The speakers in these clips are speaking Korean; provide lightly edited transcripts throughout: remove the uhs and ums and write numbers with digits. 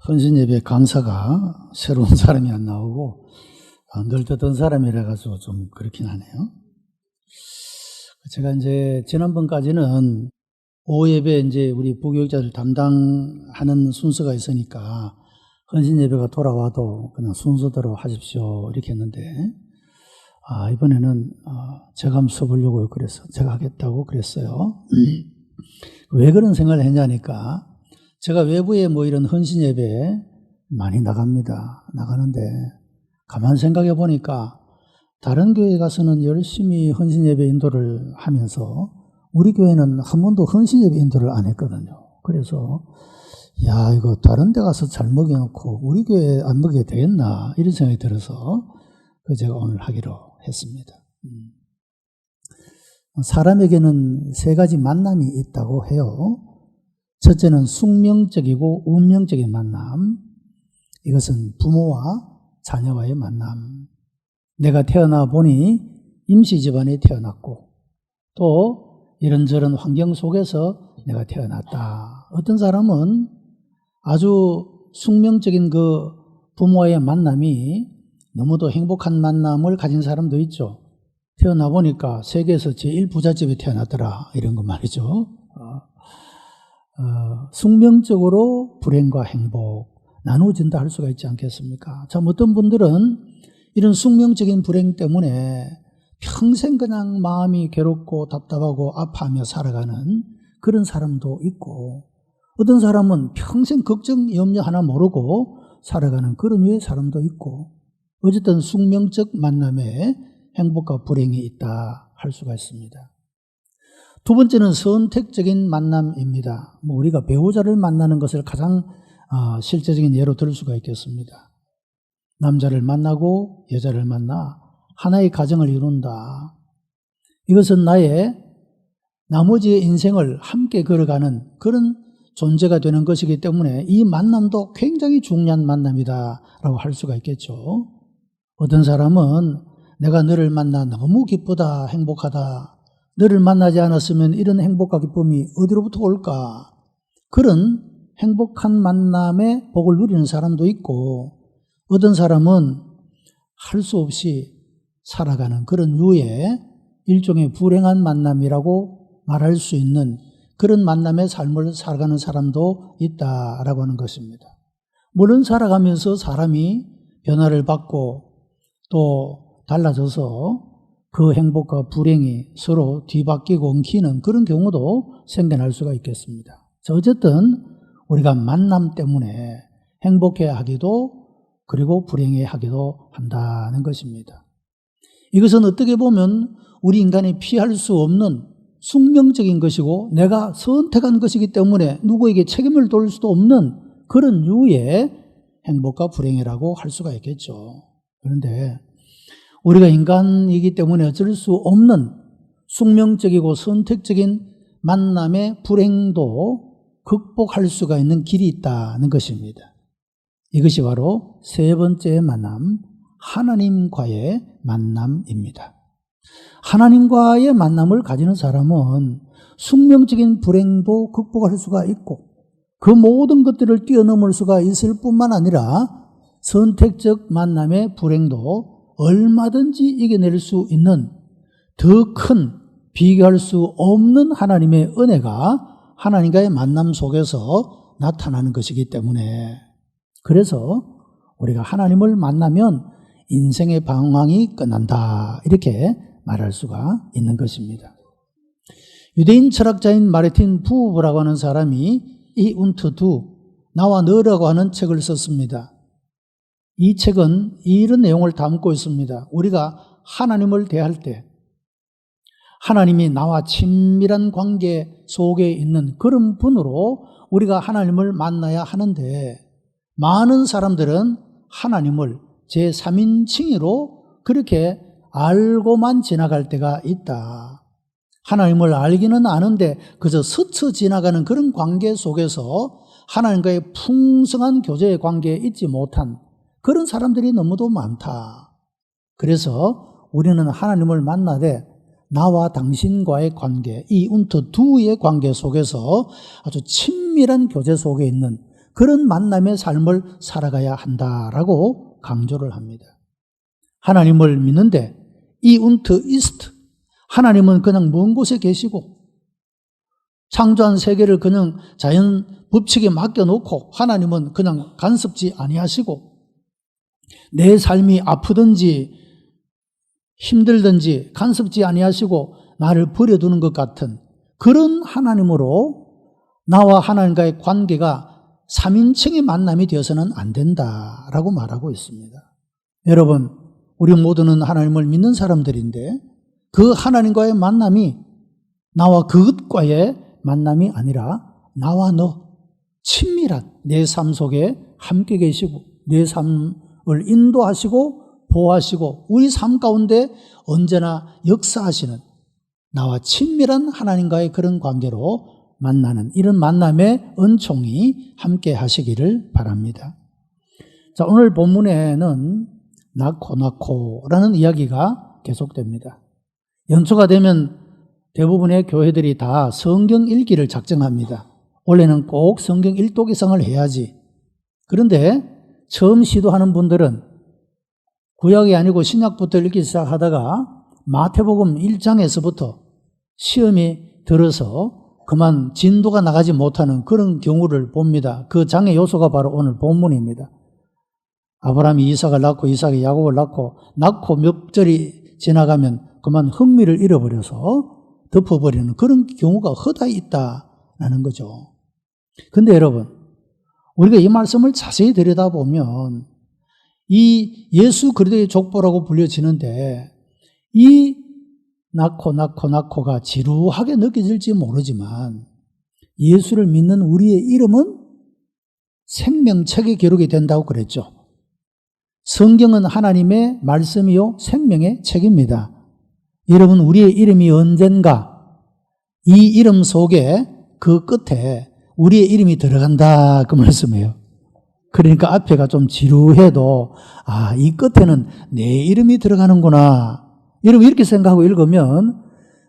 헌신예배 강사가 새로운 사람이 안 나오고 늘 듣던 사람이라 가지고 좀 그렇긴 하네요. 제가 이제 지난번까지는 오후예배 이제 우리 부교육자를 담당하는 순서가 있으니까 헌신예배가 돌아와도 그냥 순서대로 하십시오 이렇게 했는데 이번에는 제가 한번 써보려고 그래서 제가 하겠다고 그랬어요. 왜 그런 생각을 했냐니까 제가 외부에 뭐 이런 헌신예배 많이 나가는데 가만 생각해 보니까 다른 교회 가서는 열심히 헌신예배 인도를 하면서 우리 교회는 한 번도 헌신예배 인도를 안 했거든요. 그래서 이거 다른 데 가서 잘 먹여놓고 우리 교회에 안 먹여야 되겠나 이런 생각이 들어서 제가 오늘 하기로 했습니다. 사람에게는 세 가지 만남이 있다고 해요. 첫째는 숙명적이고 운명적인 만남. 이것은 부모와 자녀와의 만남. 내가 태어나 보니 임시 집안에 태어났고 또 이런저런 환경 속에서 내가 태어났다. 어떤 사람은 아주 숙명적인 그 부모와의 만남이 너무도 행복한 만남을 가진 사람도 있죠. 태어나 보니까 세계에서 제일 부잣집에 태어났더라 이런 거 말이죠. 숙명적으로 불행과 행복 나누어진다 할 수가 있지 않겠습니까? 참 어떤 분들은 이런 숙명적인 불행 때문에 평생 그냥 마음이 괴롭고 답답하고 아파하며 살아가는 그런 사람도 있고 어떤 사람은 평생 걱정 염려 하나 모르고 살아가는 그런 류의 사람도 있고 어쨌든 숙명적 만남에 행복과 불행이 있다 할 수가 있습니다. 두 번째는 선택적인 만남입니다. 우리가 배우자를 만나는 것을 가장 실제적인 예로 들 수가 있겠습니다. 남자를 만나고 여자를 만나 하나의 가정을 이룬다. 이것은 나의 나머지의 인생을 함께 걸어가는 그런 존재가 되는 것이기 때문에 이 만남도 굉장히 중요한 만남이다라고 할 수가 있겠죠. 어떤 사람은 내가 너를 만나 너무 기쁘다, 행복하다. 너를 만나지 않았으면 이런 행복과 기쁨이 어디로부터 올까? 그런 행복한 만남의 복을 누리는 사람도 있고 어떤 사람은 할 수 없이 살아가는 그런 류의 일종의 불행한 만남이라고 말할 수 있는 그런 만남의 삶을 살아가는 사람도 있다라고 하는 것입니다. 물론 살아가면서 사람이 변화를 받고 또 달라져서 그 행복과 불행이 서로 뒤바뀌고 엉키는 그런 경우도 생겨날 수가 있겠습니다. 어쨌든 우리가 만남 때문에 행복해 하기도 그리고 불행해 하기도 한다는 것입니다. 이것은 어떻게 보면 우리 인간이 피할 수 없는 숙명적인 것이고 내가 선택한 것이기 때문에 누구에게 책임을 돌릴 수도 없는 그런 류의 행복과 불행이라고 할 수가 있겠죠. 그런데 우리가 인간이기 때문에 어쩔 수 없는 숙명적이고 선택적인 만남의 불행도 극복할 수가 있는 길이 있다는 것입니다. 이것이 바로 세 번째 만남, 하나님과의 만남입니다. 하나님과의 만남을 가지는 사람은 숙명적인 불행도 극복할 수가 있고 그 모든 것들을 뛰어넘을 수가 있을 뿐만 아니라 선택적 만남의 불행도 얼마든지 이겨낼 수 있는 더 큰 비교할 수 없는 하나님의 은혜가 하나님과의 만남 속에서 나타나는 것이기 때문에 그래서 우리가 하나님을 만나면 인생의 방황이 끝난다 이렇게 말할 수가 있는 것입니다. 유대인 철학자인 마르틴 부버라고 하는 사람이 이 운트 두 나와 너라고 하는 책을 썼습니다. 이 책은 이런 내용을 담고 있습니다. 우리가 하나님을 대할 때 하나님이 나와 친밀한 관계 속에 있는 그런 분으로 우리가 하나님을 만나야 하는데 많은 사람들은 하나님을 제3인칭으로 그렇게 알고만 지나갈 때가 있다. 하나님을 알기는 아는데 그저 스쳐 지나가는 그런 관계 속에서 하나님과의 풍성한 교제의 관계에 있지 못한 그런 사람들이 너무도 많다. 그래서 우리는 하나님을 만나되 나와 당신과의 관계, 이 운트 두의 관계 속에서 아주 친밀한 교제 속에 있는 그런 만남의 삶을 살아가야 한다라고 강조를 합니다. 하나님을 믿는데 이 운트 이스트, 하나님은 그냥 먼 곳에 계시고 창조한 세계를 그냥 자연 법칙에 맡겨놓고 하나님은 그냥 간섭지 아니하시고 내 삶이 아프든지 힘들든지 간섭지 아니하시고 나를 버려두는 것 같은 그런 하나님으로 나와 하나님과의 관계가 3인칭의 만남이 되어서는 안 된다라고 말하고 있습니다. 여러분, 우리 모두는 하나님을 믿는 사람들인데 그 하나님과의 만남이 나와 그것과의 만남이 아니라 나와 너 친밀한 내 삶 속에 함께 계시고 내 삶을 인도하시고 보호하시고 우리 삶 가운데 언제나 역사하시는 나와 친밀한 하나님과의 그런 관계로 만나는 이런 만남의 은총이 함께 하시기를 바랍니다. 자, 오늘 본문에는 나코라는 이야기가 계속됩니다. 연초가 되면 대부분의 교회들이 다 성경 읽기를 작정합니다. 원래는 꼭 성경 일독이상을 해야지. 그런데 처음 시도하는 분들은 구약이 아니고 신약부터 읽기 시작하다가 마태복음 1장에서부터 시험이 들어서 그만 진도가 나가지 못하는 그런 경우를 봅니다. 그 장의 요소가 바로 오늘 본문입니다. 아브라함이 이삭을 낳고 이삭이 야곱을 낳고 몇 절이 지나가면 그만 흥미를 잃어버려서 덮어버리는 그런 경우가 허다히 있다는 거죠. 근데 여러분, 우리가 이 말씀을 자세히 들여다보면 이 예수 그리스도의 족보라고 불려지는데 이 나코가 지루하게 느껴질지 모르지만 예수를 믿는 우리의 이름은 생명책에 기록이 된다고 그랬죠. 성경은 하나님의 말씀이요 생명의 책입니다. 여러분, 우리의 이름이 언젠가 이 이름 속에 그 끝에 우리의 이름이 들어간다 그 말씀이에요. 그러니까 앞에가 좀 지루해도 이 끝에는 내 이름이 들어가는구나. 여러분 이렇게 생각하고 읽으면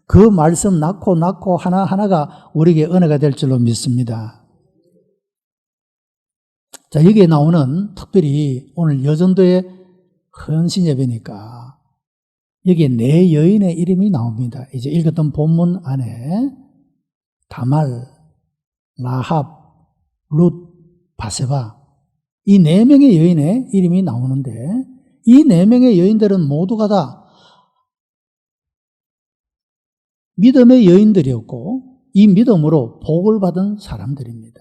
그 말씀 낳고 하나하나가 우리에게 은혜가 될 줄로 믿습니다. 자, 여기에 나오는 특별히 오늘 여전도의 헌신 예배니까 여기에 네 여인의 이름이 나옵니다. 이제 읽었던 본문 안에 다말, 라합, 룻, 바세바 이 네 명의 여인의 이름이 나오는데 이 네 명의 여인들은 모두가 다 믿음의 여인들이었고 이 믿음으로 복을 받은 사람들입니다.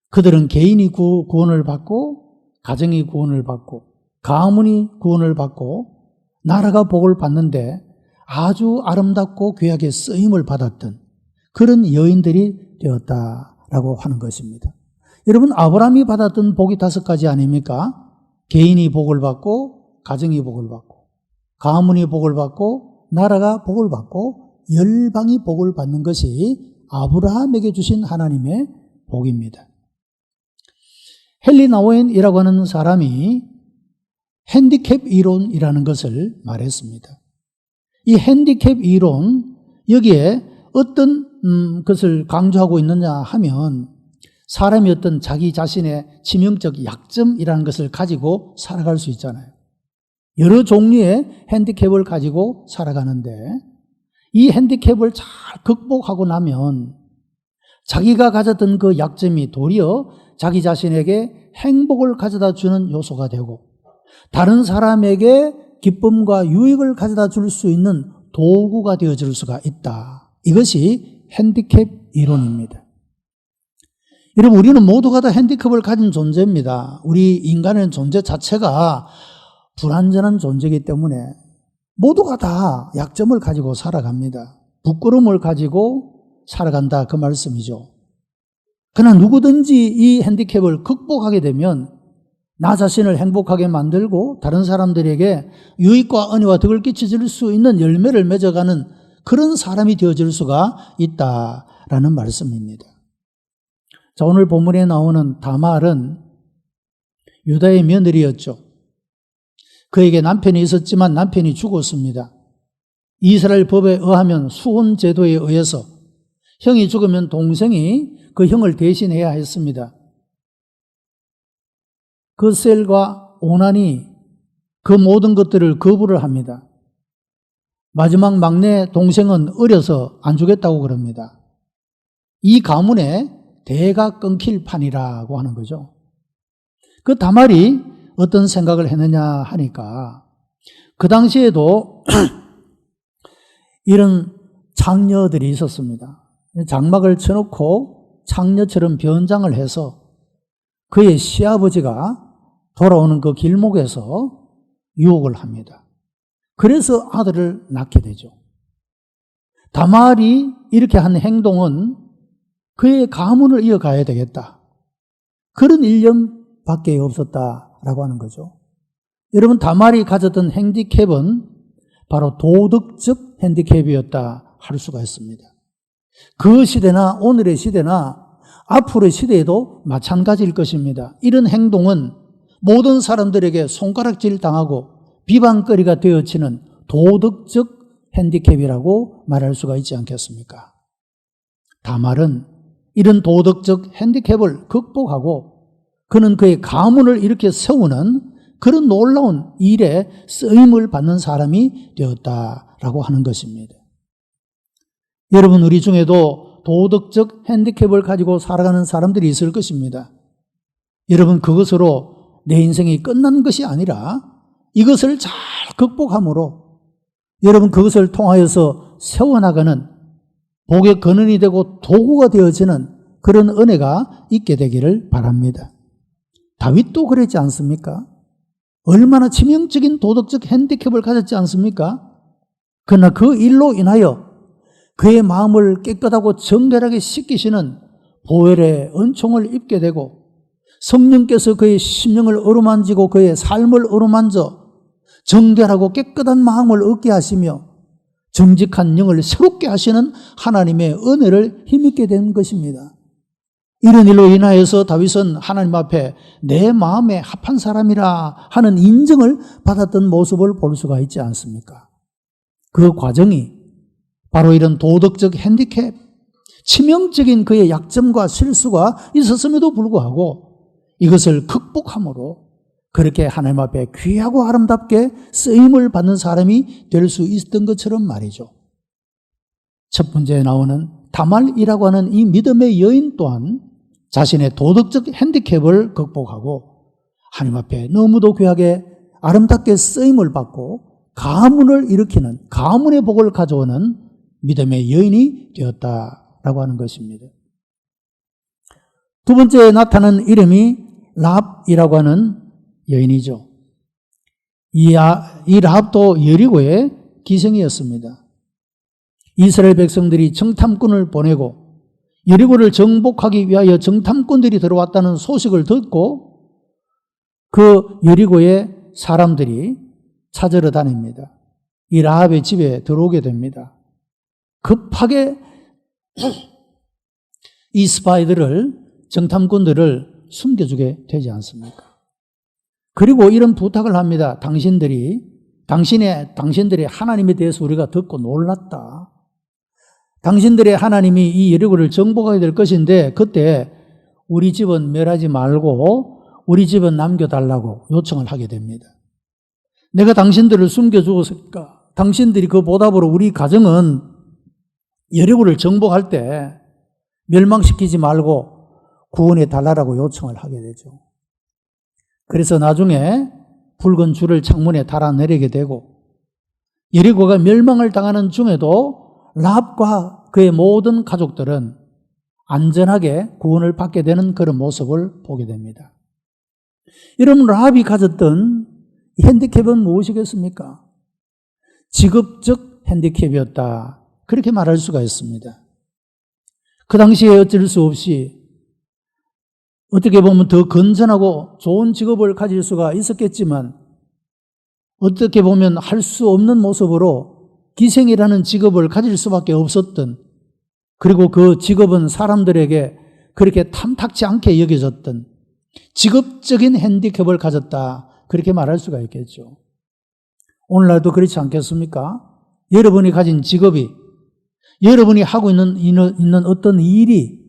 그들은 개인이 구원을 받고 가정이 구원을 받고 가문이 구원을 받고 나라가 복을 받는데 아주 아름답고 귀하게 쓰임을 받았던 그런 여인들이 되었다라고 하는 것입니다. 여러분, 아브라함이 받았던 복이 5가지 아닙니까? 개인이 복을 받고 가정이 복을 받고 가문이 복을 받고 나라가 복을 받고 열방이 복을 받는 것이 아브라함에게 주신 하나님의 복입니다. 헨리 나우엔이라고 하는 사람이 핸디캡 이론이라는 것을 말했습니다. 이 핸디캡 이론, 여기에 어떤 것을 강조하고 있느냐 하면 사람이 어떤 자기 자신의 치명적 약점이라는 것을 가지고 살아갈 수 있잖아요. 여러 종류의 핸디캡을 가지고 살아가는데 이 핸디캡을 잘 극복하고 나면 자기가 가졌던 그 약점이 도리어 자기 자신에게 행복을 가져다 주는 요소가 되고 다른 사람에게 기쁨과 유익을 가져다 줄 수 있는 도구가 되어줄 수가 있다. 이것이 핸디캡 이론입니다. 여러분, 우리는 모두가 다 핸디캡을 가진 존재입니다. 우리 인간의 존재 자체가 불완전한 존재이기 때문에 모두가 다 약점을 가지고 살아갑니다. 부끄러움을 가지고 살아간다 그 말씀이죠. 그러나 누구든지 이 핸디캡을 극복하게 되면 나 자신을 행복하게 만들고 다른 사람들에게 유익과 은혜와 덕을 끼쳐줄 수 있는 열매를 맺어가는 그런 사람이 되어질 수가 있다라는 말씀입니다. 자, 오늘 본문에 나오는 다말은 유다의 며느리였죠. 그에게 남편이 있었지만 남편이 죽었습니다. 이스라엘 법에 의하면 수혼 제도에 의해서 형이 죽으면 동생이 그 형을 대신해야 했습니다. 그 셀과 오난이 그 모든 것들을 거부를 합니다. 마지막 막내 동생은 어려서 안 주겠다고 그럽니다. 이 가문의 대가 끊길 판이라고 하는 거죠. 그 다말이 어떤 생각을 했느냐 하니까 그 당시에도 이런 장녀들이 있었습니다. 장막을 쳐놓고 장녀처럼 변장을 해서 그의 시아버지가 돌아오는 그 길목에서 유혹을 합니다. 그래서 아들을 낳게 되죠. 다말이 이렇게 한 행동은 그의 가문을 이어가야 되겠다. 그런 일념밖에 없었다라고 하는 거죠. 여러분, 다말이 가졌던 핸디캡은 바로 도덕적 핸디캡이었다 할 수가 있습니다. 그 시대나 오늘의 시대나 앞으로의 시대에도 마찬가지일 것입니다. 이런 행동은 모든 사람들에게 손가락질 당하고 비방거리가 되어지는 도덕적 핸디캡이라고 말할 수가 있지 않겠습니까? 다말은 이런 도덕적 핸디캡을 극복하고 그는 그의 가문을 이렇게 세우는 그런 놀라운 일에 쓰임을 받는 사람이 되었다라고 하는 것입니다. 여러분, 우리 중에도 도덕적 핸디캡을 가지고 살아가는 사람들이 있을 것입니다. 여러분, 그것으로 내 인생이 끝난 것이 아니라 이것을 잘 극복함으로 여러분 그것을 통하여서 세워나가는 복의 근원이 되고 도구가 되어지는 그런 은혜가 있게 되기를 바랍니다. 다윗도 그랬지 않습니까? 얼마나 치명적인 도덕적 핸디캡을 가졌지 않습니까? 그러나 그 일로 인하여 그의 마음을 깨끗하고 정결하게 씻기시는 보혈의 은총을 입게 되고 성령께서 그의 심령을 어루만지고 그의 삶을 어루만져 정결하고 깨끗한 마음을 얻게 하시며 정직한 영을 새롭게 하시는 하나님의 은혜를 힘입게 된 것입니다. 이런 일로 인하여서 다윗은 하나님 앞에 내 마음에 합한 사람이라 하는 인정을 받았던 모습을 볼 수가 있지 않습니까? 그 과정이 바로 이런 도덕적 핸디캡, 치명적인 그의 약점과 실수가 있었음에도 불구하고 이것을 극복함으로 그렇게 하나님 앞에 귀하고 아름답게 쓰임을 받는 사람이 될 수 있었던 것처럼 말이죠. 첫 번째에 나오는 다말이라고 하는 이 믿음의 여인 또한 자신의 도덕적 핸디캡을 극복하고 하나님 앞에 너무도 귀하게 아름답게 쓰임을 받고 가문을 일으키는, 가문의 복을 가져오는 믿음의 여인이 되었다라고 하는 것입니다. 두 번째에 나타난 이름이 라합이라고 하는 여인이죠. 이 라합도 여리고의 기생이었습니다. 이스라엘 백성들이 정탐꾼을 보내고 여리고를 정복하기 위하여 정탐꾼들이 들어왔다는 소식을 듣고 그 여리고의 사람들이 찾으러 다닙니다. 이 라합의 집에 들어오게 됩니다. 급하게 이 스파이들을, 정탐꾼들을 숨겨주게 되지 않습니까? 그리고 이런 부탁을 합니다. 당신들이 하나님에 대해서 우리가 듣고 놀랐다. 당신들의 하나님이 이 여리고를 정복하게 될 것인데 그때 우리 집은 멸하지 말고 우리 집은 남겨달라고 요청을 하게 됩니다. 내가 당신들을 숨겨주었을까? 당신들이 그 보답으로 우리 가정은 여리고를 정복할 때 멸망시키지 말고 구원해 달라고 요청을 하게 되죠. 그래서 나중에 붉은 줄을 창문에 달아내리게 되고 여리고가 멸망을 당하는 중에도 라합과 그의 모든 가족들은 안전하게 구원을 받게 되는 그런 모습을 보게 됩니다. 여러분, 라합이 가졌던 핸디캡은 무엇이겠습니까? 직업적 핸디캡이었다. 그렇게 말할 수가 있습니다. 그 당시에 어쩔 수 없이 어떻게 보면 더 건전하고 좋은 직업을 가질 수가 있었겠지만 어떻게 보면 할 수 없는 모습으로 기생이라는 직업을 가질 수밖에 없었던, 그리고 그 직업은 사람들에게 그렇게 탐탁지 않게 여겨졌던 직업적인 핸디캡을 가졌다. 그렇게 말할 수가 있겠죠. 오늘날도 그렇지 않겠습니까? 여러분이 가진 직업이, 여러분이 하고 있는 어떤 일이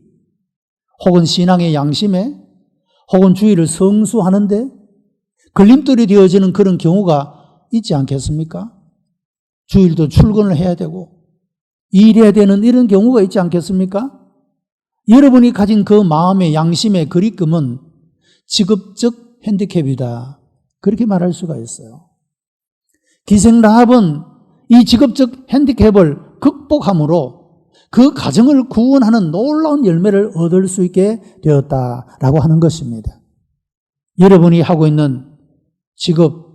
혹은 신앙의 양심에 혹은 주의를 성수하는데 걸림돌이 되어지는 그런 경우가 있지 않겠습니까? 주일도 출근을 해야 되고 일해야 되는 이런 경우가 있지 않겠습니까? 여러분이 가진 그 마음의 양심의 그리움은 직업적 핸디캡이다. 그렇게 말할 수가 있어요. 기생 라합은 이 직업적 핸디캡을 극복함으로 그 가정을 구원하는 놀라운 열매를 얻을 수 있게 되었다라고 하는 것입니다. 여러분이 하고 있는 직업,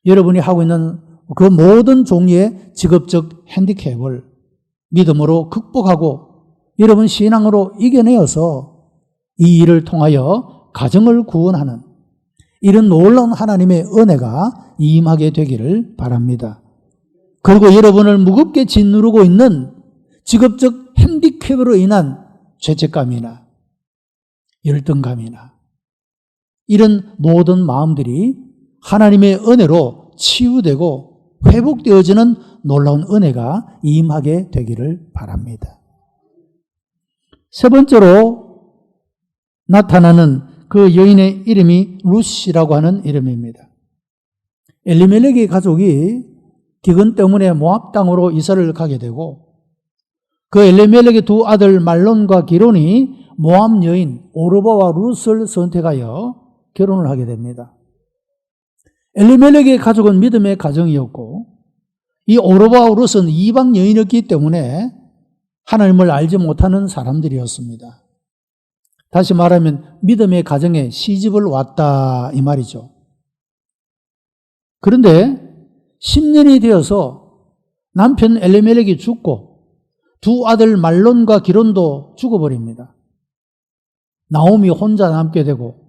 여러분이 하고 있는 그 모든 종류의 직업적 핸디캡을 믿음으로 극복하고 여러분 신앙으로 이겨내어서 이 일을 통하여 가정을 구원하는 이런 놀라운 하나님의 은혜가 임하게 되기를 바랍니다. 그리고 여러분을 무겁게 짓누르고 있는 직업적 핸디캡으로 인한 죄책감이나 열등감이나 이런 모든 마음들이 하나님의 은혜로 치유되고 회복되어지는 놀라운 은혜가 임하게 되기를 바랍니다. 세 번째로 나타나는 그 여인의 이름이 룻이라고 하는 이름입니다. 엘리멜렉의 가족이 기근 때문에 모압 땅으로 이사를 가게 되고 그 엘리멜렉의 두 아들 말론과 기론이 모압 여인 오르바와 룻을 선택하여 결혼을 하게 됩니다. 엘리멜렉의 가족은 믿음의 가정이었고 이 오르바와 룻은 이방 여인이었기 때문에 하나님을 알지 못하는 사람들이었습니다. 다시 말하면 믿음의 가정에 시집을 왔다 이 말이죠. 그런데 10년이 되어서 남편 엘리멜렉이 죽고 두 아들 말론과 기론도 죽어버립니다. 나오미 혼자 남게 되고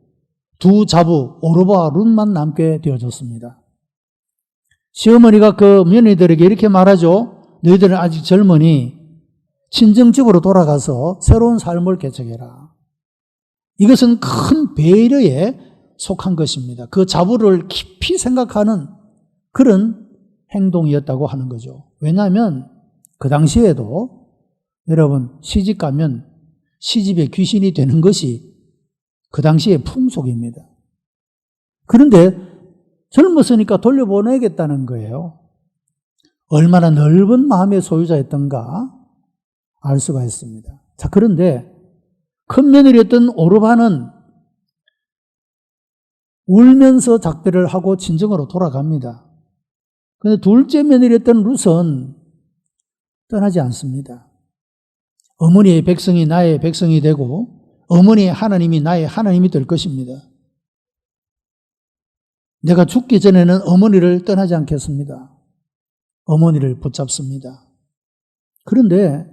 두 자부 오르바와 룻만 남게 되어졌습니다. 시어머니가 그 며느리들에게 이렇게 말하죠. 너희들은 아직 젊으니 친정집으로 돌아가서 새로운 삶을 개척해라. 이것은 큰 배려에 속한 것입니다. 그 자부를 깊이 생각하는 그런 행동이었다고 하는 거죠. 왜냐하면 그 당시에도 여러분 시집 가면 시집에 귀신이 되는 것이 그 당시의 풍속입니다. 그런데 젊었으니까 돌려보내겠다는 거예요. 얼마나 넓은 마음의 소유자였던가 알 수가 있습니다. 자, 그런데 큰 며느리였던 오르바는 울면서 작별을 하고 친정으로 돌아갑니다. 그런데 둘째 며느리였던 룻은 떠나지 않습니다. 어머니의 백성이 나의 백성이 되고 어머니의 하나님이 나의 하나님이 될 것입니다. 내가 죽기 전에는 어머니를 떠나지 않겠습니다. 어머니를 붙잡습니다. 그런데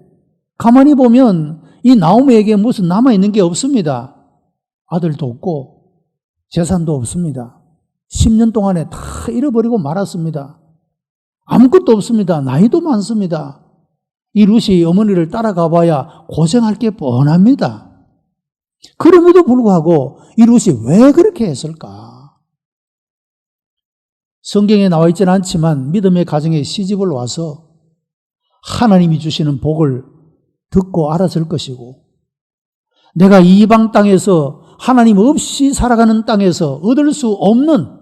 가만히 보면 이 나오미에게 무슨 남아있는 게 없습니다. 아들도 없고 재산도 없습니다. 10년 동안에 다 잃어버리고 말았습니다. 아무것도 없습니다. 나이도 많습니다. 이 룻이 어머니를 따라가 봐야 고생할 게 뻔합니다. 그럼에도 불구하고 이 룻이 왜 그렇게 했을까? 성경에 나와 있지는 않지만 믿음의 가정에 시집을 와서 하나님이 주시는 복을 듣고 알았을 것이고 내가 이방 땅에서 하나님 없이 살아가는 땅에서 얻을 수 없는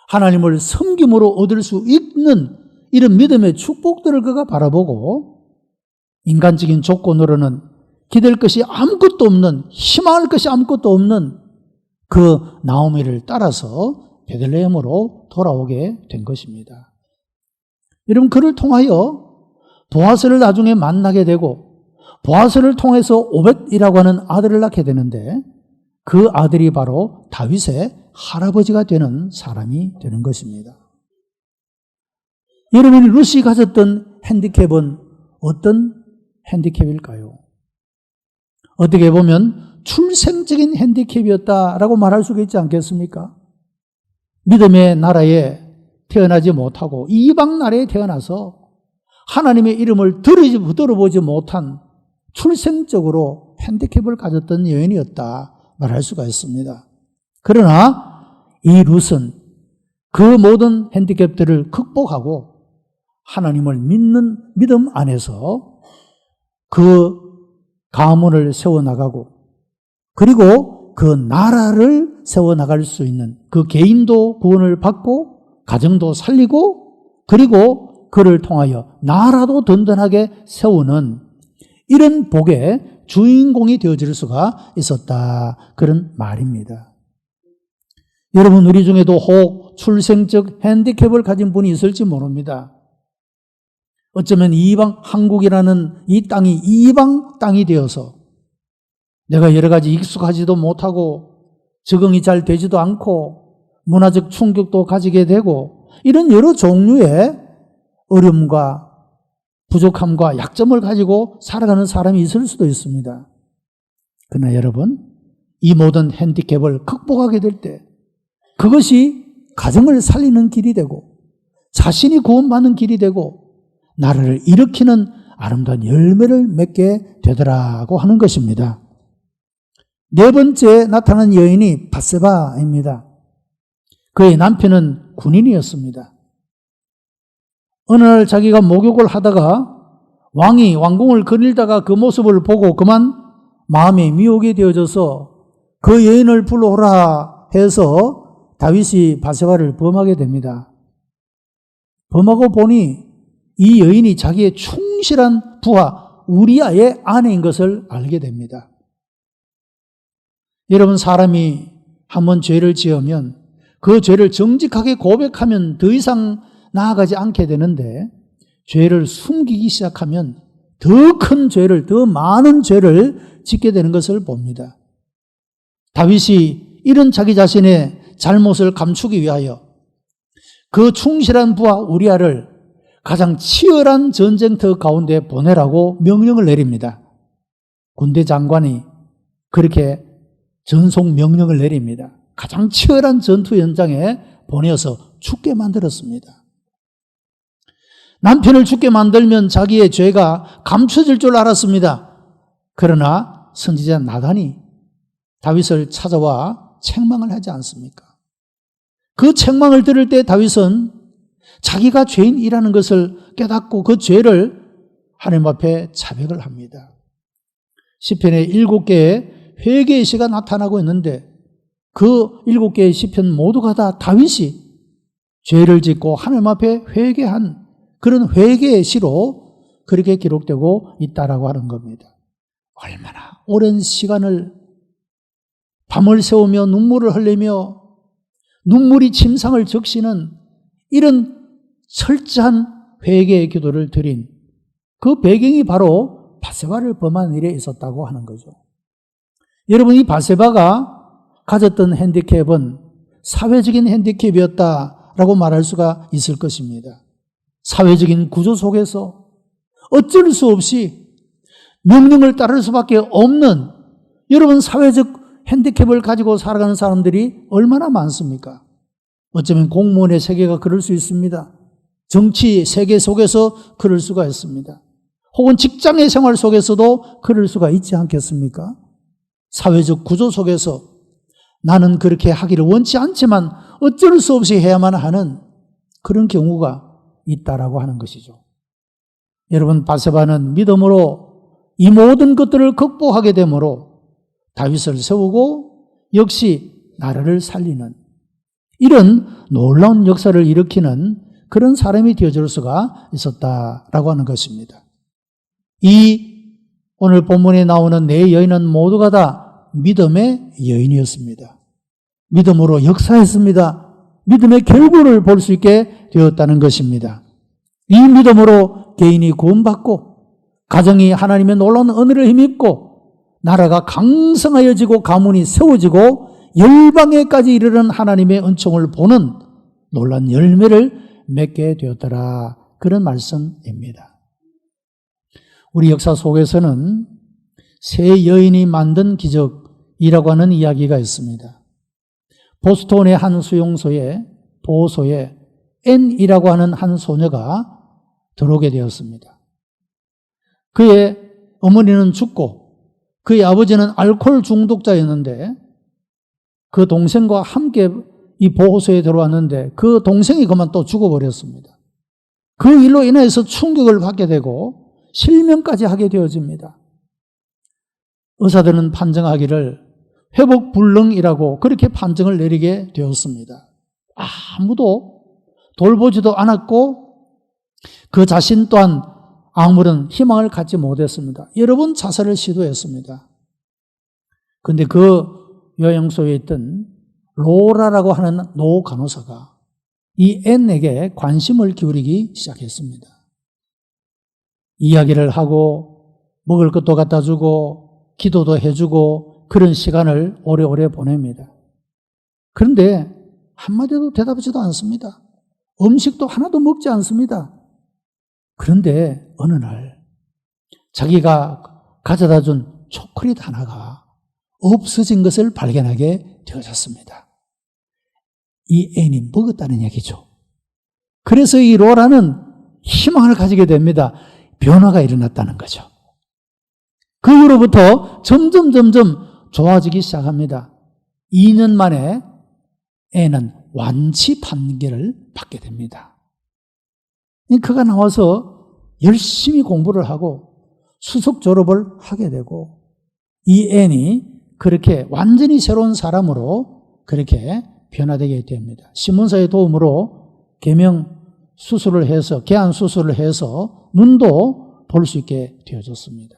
하나님을 섬김으로 얻을 수 있는 이런 믿음의 축복들을 그가 바라보고 인간적인 조건으로는 기댈 것이 아무것도 없는 희망할 것이 아무것도 없는 그 나오미를 따라서 베들레헴으로 돌아오게 된 것입니다. 여러분 그를 통하여 보아스를 나중에 만나게 되고 보아스를 통해서 오벳이라고 하는 아들을 낳게 되는데 그 아들이 바로 다윗의 할아버지가 되는 사람이 되는 것입니다. 여러분이 룻이 가졌던 핸디캡은 어떤 핸디캡일까요? 어떻게 보면 출생적인 핸디캡이었다라고 말할 수가 있지 않겠습니까? 믿음의 나라에 태어나지 못하고 이방 나라에 태어나서 하나님의 이름을 들어보지 못한 출생적으로 핸디캡을 가졌던 여인이었다 말할 수가 있습니다. 그러나 이 룻은 그 모든 핸디캡들을 극복하고 하나님을 믿는 믿음 안에서 그 가문을 세워나가고 그리고 그 나라를 세워나갈 수 있는 그 개인도 구원을 받고 가정도 살리고 그리고 그를 통하여 나라도 든든하게 세우는 이런 복의 주인공이 되어질 수가 있었다. 그런 말입니다. 여러분, 우리 중에도 혹 출생적 핸디캡을 가진 분이 있을지 모릅니다. 어쩌면 한국이라는 이 땅이 이방 땅이 되어서 내가 여러 가지 익숙하지도 못하고 적응이 잘 되지도 않고 문화적 충격도 가지게 되고 이런 여러 종류의 어려움과 부족함과 약점을 가지고 살아가는 사람이 있을 수도 있습니다. 그러나 여러분, 이 모든 핸디캡을 극복하게 될 때 그것이 가정을 살리는 길이 되고 자신이 구원받는 길이 되고 나라를 일으키는 아름다운 열매를 맺게 되더라고 하는 것입니다. 네 번째 나타난 여인이 밧세바입니다. 그의 남편은 군인이었습니다. 어느 날 자기가 목욕을 하다가 왕이 왕궁을 거닐다가 그 모습을 보고 그만 마음에 미혹이 되어져서 그 여인을 불러오라 해서 다윗이 밧세바를 범하게 됩니다. 범하고 보니 이 여인이 자기의 충실한 부하 우리아의 아내인 것을 알게 됩니다. 여러분, 사람이 한번 죄를 지으면 그 죄를 정직하게 고백하면 더 이상 나아가지 않게 되는데 죄를 숨기기 시작하면 더 큰 죄를, 더 많은 죄를 짓게 되는 것을 봅니다. 다윗이 이런 자기 자신의 잘못을 감추기 위하여 그 충실한 부하 우리아를 가장 치열한 전쟁터 가운데 보내라고 명령을 내립니다. 군대 장관이 그렇게 전속 명령을 내립니다. 가장 치열한 전투 현장에 보내어서 죽게 만들었습니다. 남편을 죽게 만들면 자기의 죄가 감춰질 줄 알았습니다. 그러나 선지자 나단이 다윗을 찾아와 책망을 하지 않습니까? 그 책망을 들을 때 다윗은 자기가 죄인이라는 것을 깨닫고 그 죄를 하나님 앞에 자백을 합니다. 시편에 7개의 회개의 시가 나타나고 있는데 그 7개의 시편 모두가 다 다윗이 죄를 짓고 하나님 앞에 회개한 그런 회개의 시로 그렇게 기록되고 있다라고 하는 겁니다. 얼마나 오랜 시간을 밤을 새우며 눈물을 흘리며 눈물이 침상을 적시는 이런 철저한 회개의 기도를 드린 그 배경이 바로 밧세바를 범한 일에 있었다고 하는 거죠. 여러분, 이 밧세바가 가졌던 핸디캡은 사회적인 핸디캡이었다라고 말할 수가 있을 것입니다. 사회적인 구조 속에서 어쩔 수 없이 명령을 따를 수밖에 없는 여러분 사회적 핸디캡을 가지고 살아가는 사람들이 얼마나 많습니까? 어쩌면 공무원의 세계가 그럴 수 있습니다. 정치 세계 속에서 그럴 수가 있습니다. 혹은 직장의 생활 속에서도 그럴 수가 있지 않겠습니까? 사회적 구조 속에서 나는 그렇게 하기를 원치 않지만 어쩔 수 없이 해야만 하는 그런 경우가 있다라고 하는 것이죠. 여러분, 밧세바는 믿음으로 이 모든 것들을 극복하게 되므로 다윗을 세우고 역시 나라를 살리는 이런 놀라운 역사를 일으키는 그런 사람이 되어줄 수가 있었다라고 하는 것입니다. 이 오늘 본문에 나오는 네 여인은 모두가 다 믿음의 여인이었습니다. 믿음으로 역사했습니다. 믿음의 결과를 볼 수 있게 되었다는 것입니다. 이 믿음으로 개인이 구원받고 가정이 하나님의 놀라운 은혜를 힘입고 나라가 강성하여지고 가문이 세워지고 열방에까지 이르는 하나님의 은총을 보는 놀라운 열매를 맺게 되었더라. 그런 말씀입니다. 우리 역사 속에서는 세 여인이 만든 기적이라고 하는 이야기가 있습니다. 보스턴의 한 수용소에 보호소에 앤이라고 하는 한 소녀가 들어오게 되었습니다. 그의 어머니는 죽고 그의 아버지는 알코올 중독자였는데 그 동생과 함께 이 보호소에 들어왔는데 그 동생이 그만 또 죽어버렸습니다. 그 일로 인해서 충격을 받게 되고 실명까지 하게 되어집니다. 의사들은 판정하기를 회복불능이라고 그렇게 판정을 내리게 되었습니다. 아무도 돌보지도 않았고 그 자신 또한 아무런 희망을 갖지 못했습니다. 여러 번 자살을 시도했습니다. 그런데 그 요양소에 있던 로라라고 하는 노 간호사가 이 앤에게 관심을 기울이기 시작했습니다. 이야기를 하고 먹을 것도 갖다 주고 기도도 해주고 그런 시간을 오래오래 보냅니다. 그런데 한마디도 대답하지도 않습니다. 음식도 하나도 먹지 않습니다. 그런데 어느 날 자기가 가져다 준 초콜릿 하나가 없어진 것을 발견하게 되어졌습니다. 이 앤이 먹었다는 얘기죠. 그래서 이 로라는 희망을 가지게 됩니다. 변화가 일어났다는 거죠. 그 후로부터 점점 좋아지기 시작합니다. 2년 만에 앤은 완치 판결을 받게 됩니다. 그가 나와서 열심히 공부를 하고 수석 졸업을 하게 되고 이 앤이 그렇게 완전히 새로운 사람으로 그렇게 변화되게 됩니다. 신문사의 도움으로 계명 수술을 해서 개안 수술을 해서 눈도 볼 수 있게 되어졌습니다.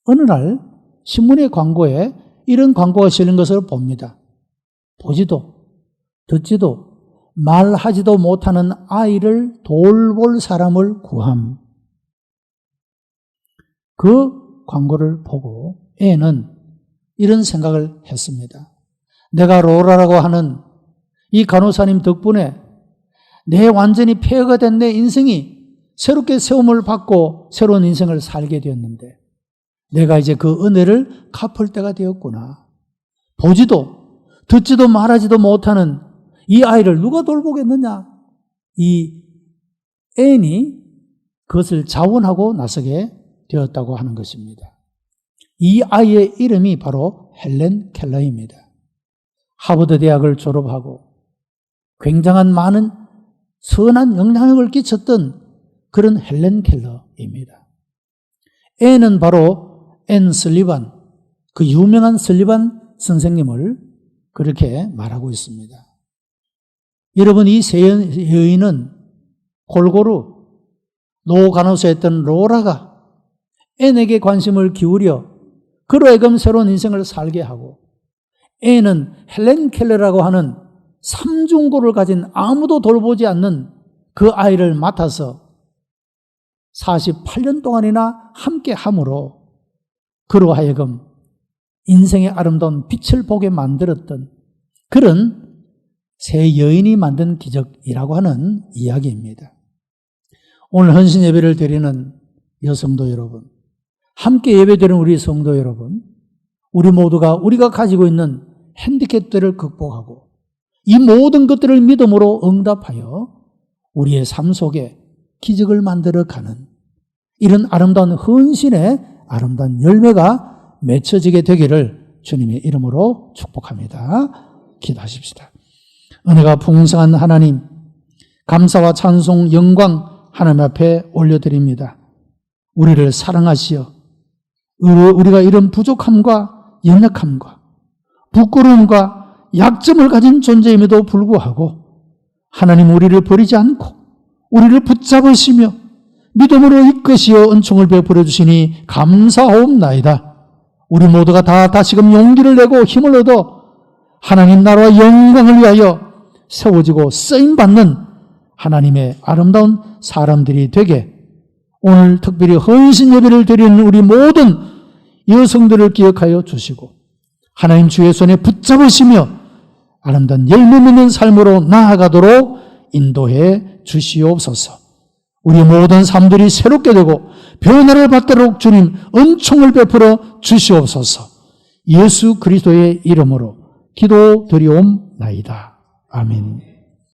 어느 날 신문의 광고에 이런 광고가 실린 것을 봅니다. 보지도 듣지도 말하지도 못하는 아이를 돌볼 사람을 구함. 그 광고를 보고 앤은 이런 생각을 했습니다. 내가 로라라고 하는 이 간호사님 덕분에 내 완전히 폐허가 된 내 인생이 새롭게 세움을 받고 새로운 인생을 살게 되었는데 내가 이제 그 은혜를 갚을 때가 되었구나. 보지도 듣지도 말하지도 못하는 이 아이를 누가 돌보겠느냐. 이 앤이 그것을 자원하고 나서게 되었다고 하는 것입니다. 이 아이의 이름이 바로 헬렌 켈러입니다. 하버드 대학을 졸업하고 굉장한 많은 선한 영향력을 끼쳤던 그런 헬렌 켈러입니다. 앤은 바로 앤 슬리반, 그 유명한 슬리반 선생님을 그렇게 말하고 있습니다. 여러분, 이 세 여인은 골고루 노 간호사였던 로라가 앤에게 관심을 기울여 그로 하여금 새로운 인생을 살게 하고 앤은 헬렌 켈러라고 하는 삼중고를 가진 아무도 돌보지 않는 그 아이를 맡아서 48년 동안이나 함께 함으로 그로 하여금 인생의 아름다운 빛을 보게 만들었던 그런 세 여인이 만든 기적이라고 하는 이야기입니다. 오늘 헌신 예배를 드리는 여성도 여러분, 함께 예배드리는 우리 성도 여러분, 우리 모두가 우리가 가지고 있는 핸디캡들을 극복하고 이 모든 것들을 믿음으로 응답하여 우리의 삶 속에 기적을 만들어가는 이런 아름다운 헌신의 아름다운 열매가 맺혀지게 되기를 주님의 이름으로 축복합니다. 기도하십시다. 은혜가 풍성한 하나님, 감사와 찬송, 영광 하나님 앞에 올려드립니다. 우리를 사랑하시어 우리가 이런 부족함과 연약함과 부끄러움과 약점을 가진 존재임에도 불구하고 하나님 우리를 버리지 않고 우리를 붙잡으시며 믿음으로 이끄시어 은총을 베풀어 주시니 감사하옵나이다. 우리 모두가 다 다시금 용기를 내고 힘을 얻어 하나님 나라와 영광을 위하여 세워지고 쓰임받는 하나님의 아름다운 사람들이 되게 오늘 특별히 헌신 예배를 드리는 우리 모든 여성들을 기억하여 주시고 하나님 주의 손에 붙잡으시며 아름다운 열매 맺는 삶으로 나아가도록 인도해 주시옵소서. 우리 모든 삶들이 새롭게 되고 변화를 받도록 주님 은총을 베풀어 주시옵소서. 예수 그리스도의 이름으로 기도드리옵나이다. 아멘.